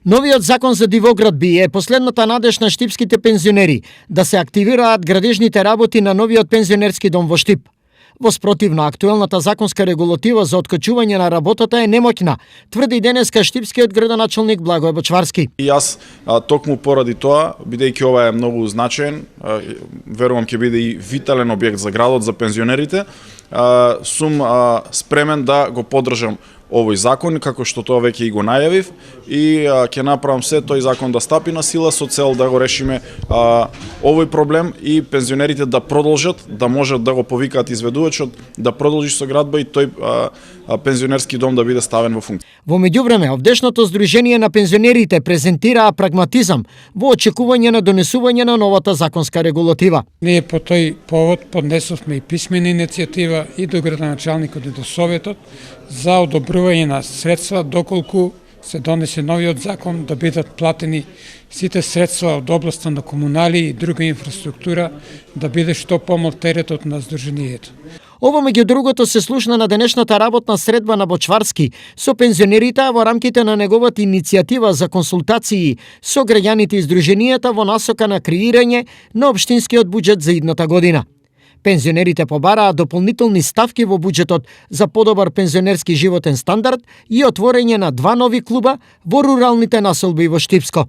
Новиот закон за дивоградби е последната надеж на штипските пензионери да се активираат градежните работи на новиот пензионерски дом во Штип. Во спротивно, актуелната законска регулатива за откачување на работата е немоќна, тврди денеска штипскиот градоначалник Благој Бочварски. И јас токму поради тоа, бидејќи ова е многу значаен, верувам ќе биде и витален објект за градот, за пензионерите, сум спремен да го поддржам овој закон, како што тоа веќе и го најавив, и ќе направам се тој закон да стапи на сила со цел да го решиме овој проблем и пензионерите да продолжат, да можат да го повикаат изведувачот, да продолжи со градба и тој пензионерски дом да биде ставен во функција. Во меѓувреме, овдешното Сдружение на пензионерите презентираа прагматизам во очекување на донесување на новата законска регулатива. Ние по тој повод поднесовме и писмена иницијатива и до градоначалникот и до Советот за одобрување на средства доколку се донесе новиот закон да бидат платени сите средства од областа на комунали и друга инфраструктура, да биде што помал теретот на Сдруженијето. Ова меѓу другото се слушна на денешната работна средба на Бочварски со пензионерите во рамките на неговата иницијатива за консултации со граѓаните и Сдруженијата во насока на креирање на општинскиот буџет за идната година. Пензионерите побараа дополнителни ставки во буџетот за подобар пензионерски животен стандард и отворење на 2 нови клуба во руралните населби во Штипско.